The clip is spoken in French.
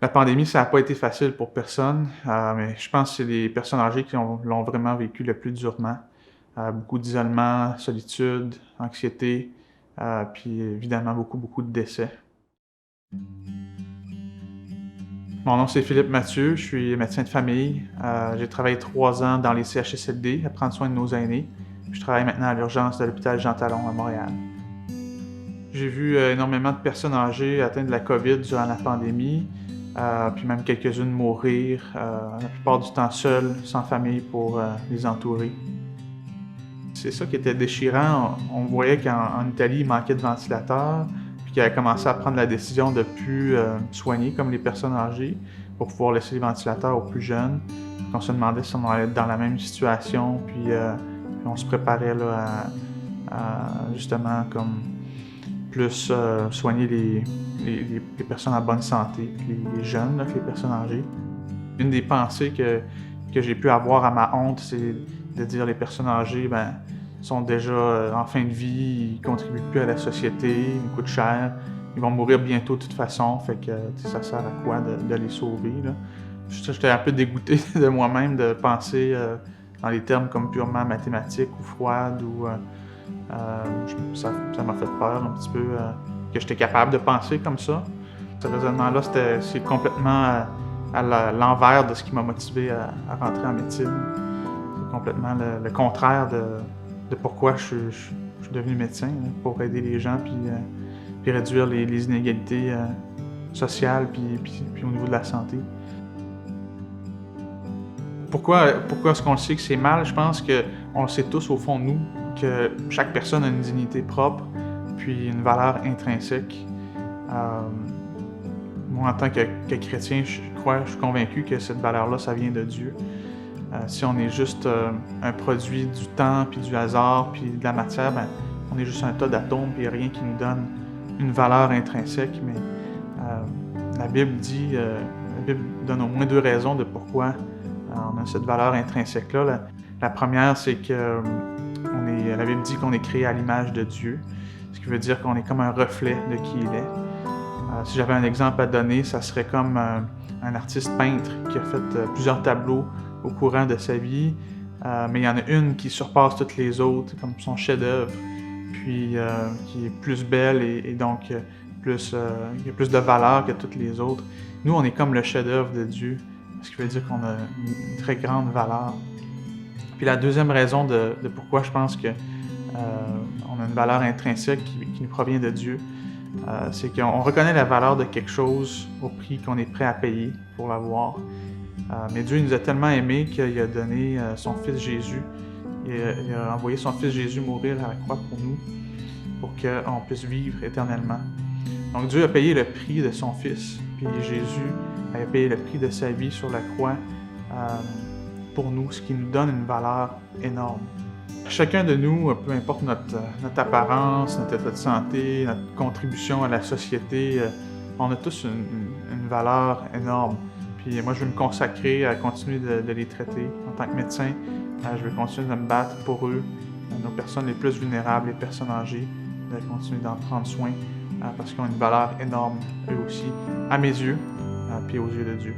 La pandémie, ça n'a pas été facile pour personne, mais je pense que c'est les personnes âgées qui l'ont vraiment vécu le plus durement. Beaucoup d'isolement, solitude, anxiété, puis évidemment beaucoup de décès. Mon nom, c'est Philippe Mathieu, je suis médecin de famille. J'ai travaillé 3 ans dans les CHSLD à prendre soin de nos aînés. Je travaille maintenant à l'urgence de l'hôpital Jean Talon à Montréal. J'ai vu énormément de personnes âgées atteintes de la COVID durant la pandémie, puis même quelques-unes mourir, la plupart du temps seules, sans famille pour les entourer. C'est ça qui était déchirant. On voyait qu'en Italie, il manquait de ventilateurs, puis qu'ils avaient commencé à prendre la décision de ne plus soigner comme les personnes âgées pour pouvoir laisser les ventilateurs aux plus jeunes. Donc on se demandait si on allait être dans la même situation, puis on se préparait là, à justement comme plus soigner les personnes en bonne santé, les jeunes, là, les personnes âgées. Une des pensées que j'ai pu avoir à ma honte, c'est de dire les personnes âgées, ben, sont déjà en fin de vie, ils contribuent plus à la société, ils nous coûtent cher, ils vont mourir bientôt de toute façon, fait que ça sert à quoi de les sauver, là? J'étais un peu dégoûté de moi-même de penser dans les termes comme purement mathématiques ou froides ou ça m'a fait peur un petit peu que j'étais capable de penser comme ça. Ce raisonnement-là, c'est complètement à l'envers de ce qui m'a motivé à rentrer en médecine. C'est complètement le contraire de pourquoi je suis devenu médecin, là, pour aider les gens puis réduire les inégalités sociales puis au niveau de la santé. Pourquoi est-ce qu'on le sait que c'est mal? Je pense qu'on le sait tous au fond de nous, que chaque personne a une dignité propre, puis une valeur intrinsèque. Moi, en tant que chrétien, je suis convaincu que cette valeur-là, ça vient de Dieu. Si on est juste un produit du temps, puis du hasard, puis de la matière, ben, on est juste un tas d'atomes, puis il n'y a rien qui nous donne une valeur intrinsèque. Mais la Bible donne au moins 2 raisons de pourquoi on a cette valeur intrinsèque-là. La première, c'est que la Bible dit qu'on est créé à l'image de Dieu, ce qui veut dire qu'on est comme un reflet de qui il est. Si j'avais un exemple à donner, ça serait comme un artiste peintre qui a fait plusieurs tableaux au courant de sa vie, mais il y en a une qui surpasse toutes les autres, comme son chef-d'œuvre, puis qui est plus belle et donc qui a plus de valeur que toutes les autres. Nous, on est comme le chef-d'œuvre de Dieu, ce qui veut dire qu'on a une très grande valeur. Puis la deuxième raison de pourquoi je pense qu'on a une valeur intrinsèque qui nous provient de Dieu, c'est qu'on reconnaît la valeur de quelque chose au prix qu'on est prêt à payer pour l'avoir. Mais Dieu nous a tellement aimés qu'il a donné son Fils Jésus. Il a envoyé son Fils Jésus mourir à la croix pour nous, pour qu'on puisse vivre éternellement. Donc Dieu a payé le prix de son Fils, puis Jésus a payé le prix de sa vie sur la croix pour nous, ce qui nous donne une valeur énorme. Chacun de nous, peu importe notre apparence, notre état de santé, notre contribution à la société, on a tous une valeur énorme. Puis moi, je veux me consacrer à continuer de les traiter. En tant que médecin, je veux continuer de me battre pour eux, nos personnes les plus vulnérables, les personnes âgées, de continuer d'en prendre soin parce qu'ils ont une valeur énorme, eux aussi, à mes yeux, puis aux yeux de Dieu.